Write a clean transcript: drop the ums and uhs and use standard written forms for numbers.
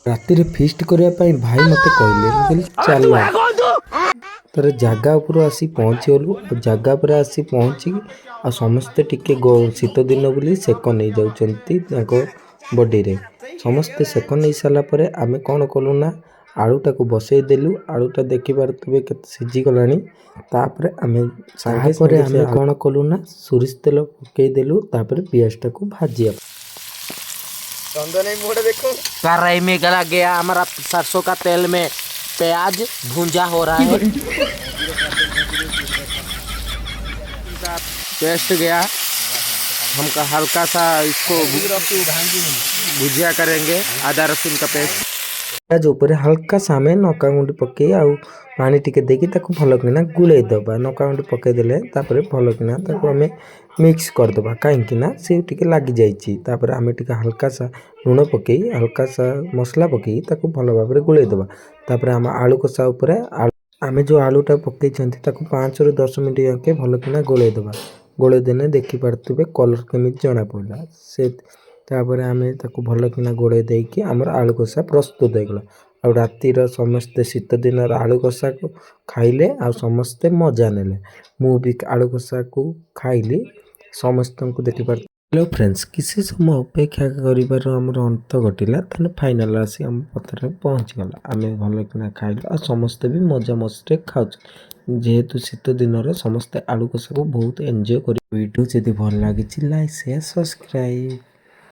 ରାତିରେ ଫିଷ୍ଟ କରିବା ପାଇଁ ଭାଇ ମୋତେ କହିଲେ, ମୁଁ କହିଲି ଚାଲ। ତାର ଜାଗା ଉପରୁ ଆସି ପହଞ୍ଚିଗଲୁ। ଆଉ ଜାଗା ଉପରେ ଆସି ପହଞ୍ଚିକି ଆଉ ସମସ୍ତେ ଟିକେ ଶୀତ ଦିନ ବୋଲି ସେକ ନେଇଯାଉଛନ୍ତି ତାଙ୍କ ବଡ଼ିରେ। ସମସ୍ତେ ସେକ ନେଇ ସାରିଲା ପରେ ଆମେ କ'ଣ କଲୁ ନା ଆଳୁଟାକୁ ବସେଇ ଦେଲୁ। ଆଳୁଟା ଦେଖିପାରୁଥିବେ କେତେ ସିଝିଗଲାଣି। ତାପରେ ଆମେ କ'ଣ କଲୁ ନା ସୋରିଷ ତେଲ ପକେଇଦେଲୁ। ତାପରେ ପିଆଜଟାକୁ ଭାଜିବା। कढ़ाई में गला गया हमारा सरसों का तेल में प्याज भूंजा हो रहा है। पेस्ट गया हमका हल्का सा इसको भुजिया करेंगे आदा रसून का पेस्ट। ପିଆଜ ଉପରେ ହାଲକା ଆମେ ଲଙ୍କାଗୁଣ୍ଡି ପକେଇ ଆଉ ପାଣି ଟିକେ ଦେଇକି ତାକୁ ଭଲକିନା ଗୋଳେଇ ଦେବା। ଲଙ୍କାଗୁଣ୍ଡି ପକେଇଦେଲେ ତାପରେ ଭଲକିନା ତାକୁ ଆମେ ମିକ୍ସ କରିଦେବା, କାହିଁକିନା ସେ ଟିକେ ଲାଗିଯାଇଛି। ତାପରେ ଆମେ ଟିକେ ହାଲକାସା ଲୁଣ ପକେଇ ହାଲକାସା ମସଲା ପକେଇ ତାକୁ ଭଲ ଭାବରେ ଗୋଳେଇ ଦେବା। ତାପରେ ଆମ ଆଳୁ କଷା ଉପରେ ଆମେ ଯେଉଁ ଆଳୁଟା ପକେଇଛନ୍ତି ତାକୁ 5ରୁ 10 ମିନିଟ୍ ଯାକେ ଭଲକିନା ଗୋଳେଇ ଦେବା। ଗୋଳେଇ ଦେଲେ ଦେଖିପାରୁଥିବେ କଲର୍ କେମିତି ଜଣାପଡ଼ିଲା। ତାପରେ ଆମେ ତାକୁ ଭଲକିନା ଗୋଳେଇ ଦେଇକି ଆମର ଆଳୁ କଷା ପ୍ରସ୍ତୁତ ହେଇଗଲା। ଆଉ ରାତିର ସମସ୍ତେ ଶୀତ ଦିନର ଆଳୁ କଷାକୁ ଖାଇଲେ ଆଉ ସମସ୍ତେ ମଜା ନେଲେ। ମୁଁ ବି ଆଳୁ କଷାକୁ ଖାଇଲି, ସମସ୍ତଙ୍କୁ ଦେଖିପାରୁଥିଲି। ହ୍ୟାଲୋ ଫ୍ରେଣ୍ଡସ୍, କିଛି ସମୟ ଅପେକ୍ଷା କରିବାର ଆମର ଅନ୍ତ ଘଟିଲା। ତାହେଲେ ଫାଇନାଲ୍ ଆସି ଆମ ପଥରେ ପହଞ୍ଚିଗଲା। ଆମେ ଭଲକିନା ଖାଇଲୁ ଆଉ ସମସ୍ତେ ବି ମଜାମସ୍ତିରେ ଖାଉଛୁ। ଯେହେତୁ ଶୀତ ଦିନରେ ସମସ୍ତେ ଆଳୁ କଷାକୁ ବହୁତ ଏନ୍ଜୟ କରି। ଭିଡ଼ିଓ ଯଦି ଭଲ ଲାଗିଛି ଲାଇକ୍ ସେୟାର ସବସ୍କ୍ରାଇବ୍।